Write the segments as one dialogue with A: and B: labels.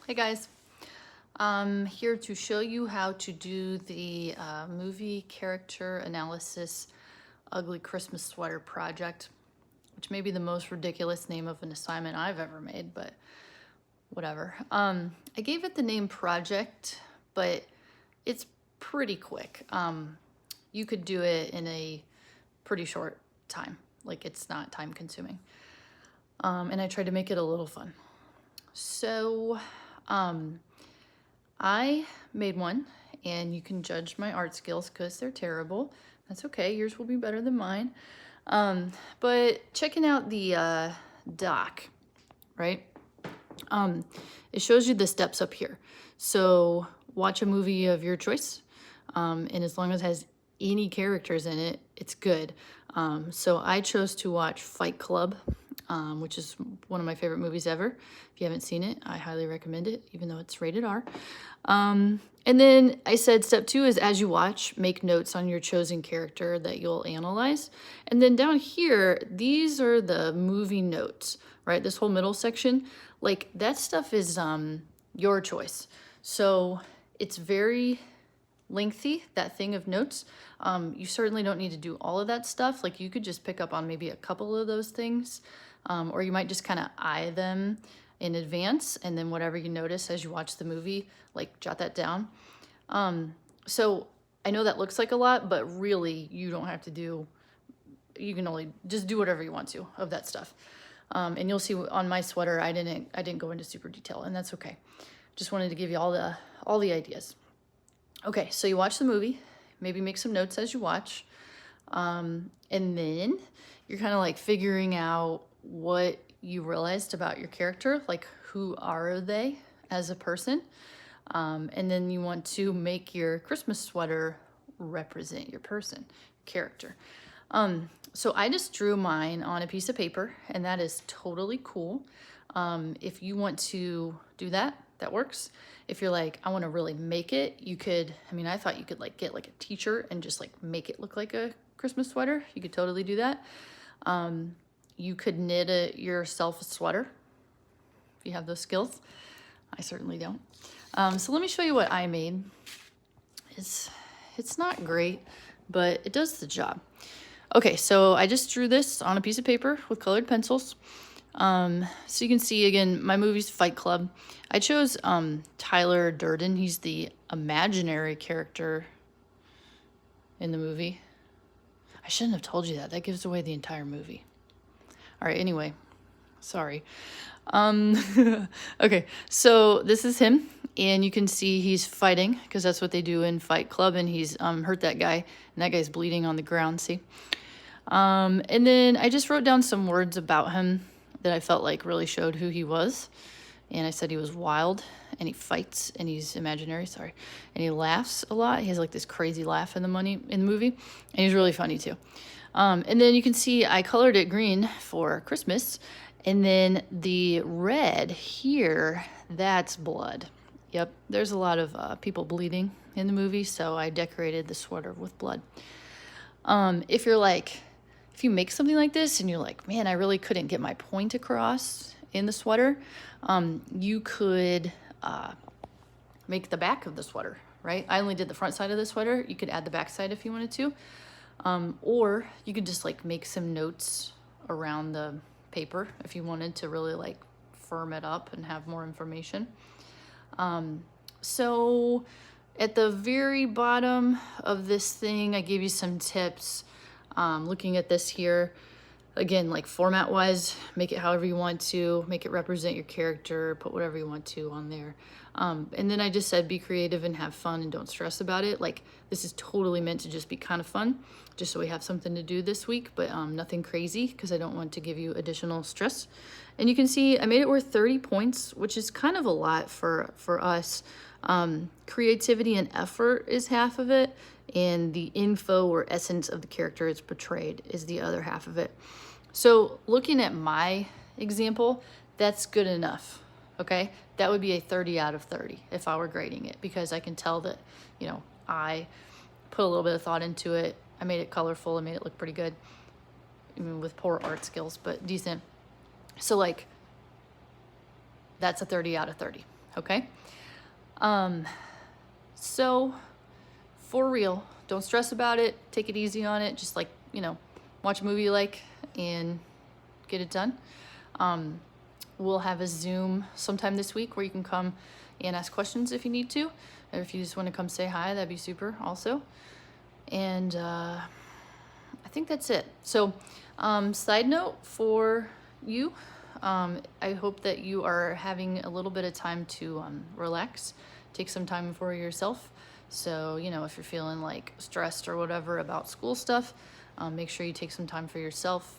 A: Hey guys, I'm here to show you how to do the movie character analysis ugly Christmas sweater project, which may be the most ridiculous name of an assignment I've ever made, but whatever. I gave it the name project, but it's pretty quick. You could do it in a pretty short time, like it's not time consuming. And I tried to make it a little fun. So, I made one, and you can judge my art skills because they're terrible. That's okay, yours will be better than mine. But checking out the doc, right? It shows you the steps up here. So watch a movie of your choice, and as long as it has any characters in it, it's good. So I chose to watch Fight Club, which is one of my favorite movies ever. If you haven't seen it, I highly recommend it, even though it's rated R. And then I said step 2 is as you watch, make notes on your chosen character that you'll analyze. And then down here, these are the movie notes, right? This whole middle section, like that stuff is your choice. So it's very lengthy, that thing of notes. You certainly don't need to do all of that stuff. Like you could just pick up on maybe a couple of those things, or you might just kind of eye them in advance, and then whatever you notice as you watch the movie, like jot that down. So I know that looks like a lot, but really you don't have to do, you can only just do whatever you want to of that stuff. And you'll see on my sweater, I didn't go into super detail, and that's okay. Just wanted to give you all the ideas. Okay, so you watch the movie, maybe make some notes as you watch, and then you're kind of like figuring out what you realized about your character, like who are they as a person, and then you want to make your Christmas sweater represent your person, character. So I just drew mine on a piece of paper, and that is totally cool. If you want to do that, that works. If you're like, I want to really make it, you could, I mean, I thought you could like get like a t-shirt and just like make it look like a Christmas sweater. You could totally do that. You could knit yourself a sweater if you have those skills. I certainly don't. So let me show you what I made. It's not great, but it does the job. Okay, so I just drew this on a piece of paper with colored pencils. So you can see, again, my movie's Fight Club. I chose Tyler Durden. He's the imaginary character in the movie. I shouldn't have told you that. That gives away the entire movie. All right, anyway, sorry. Okay, so this is him, and you can see he's fighting, because that's what they do in Fight Club, and he's hurt that guy, and that guy's bleeding on the ground, see? And then I just wrote down some words about him that I felt like really showed who he was. And I said he was wild, and he fights, and he's imaginary, sorry. And he laughs a lot. He has like this crazy laugh in the movie, and he's really funny too. And then you can see I colored it green for Christmas, and then the red here, that's blood. Yep, there's a lot of people bleeding in the movie, so I decorated the sweater with blood. If you're like, if you make something like this and you're like, man, I really couldn't get my point across in the sweater, you could make the back of the sweater, right? I only did the front side of the sweater. You could add the back side if you wanted to. Or you could just like make some notes around the paper if you wanted to really like firm it up and have more information. So at the very bottom of this thing, I gave you some tips. Looking at this here, again, like format wise, make it however you want to, make it represent your character, put whatever you want to on there. And then I just said, be creative and have fun and don't stress about it. Like this is totally meant to just be kind of fun, just so we have something to do this week, but nothing crazy, because I don't want to give you additional stress. And you can see I made it worth 30 points, which is kind of a lot for us. Creativity and effort is half of it, and the info or essence of the character it's portrayed is the other half of it. So looking at my example, that's good enough, okay? That would be a 30 out of 30 if I were grading it, because I can tell that, you know, I put a little bit of thought into it. I made it colorful. I made it look pretty good. I mean, with poor art skills, but decent. So like, that's a 30 out of 30. okay? So for real, don't stress about it. Take it easy on it. Just like, watch a movie you like and get it done. We'll have a Zoom sometime this week where you can come and ask questions if you need to. Or if you just want to come say hi, that'd be super also. And I think that's it. So side note for you, I hope that you are having a little bit of time to relax, take some time for yourself. So, if you're feeling like stressed or whatever about school stuff, make sure you take some time for yourself.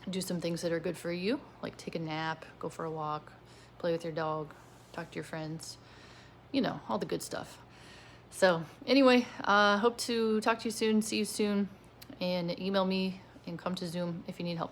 A: Do some things that are good for you, like take a nap, go for a walk, play with your dog, talk to your friends, all the good stuff. So anyway, hope to talk to you soon, see you soon, and email me and come to Zoom if you need help.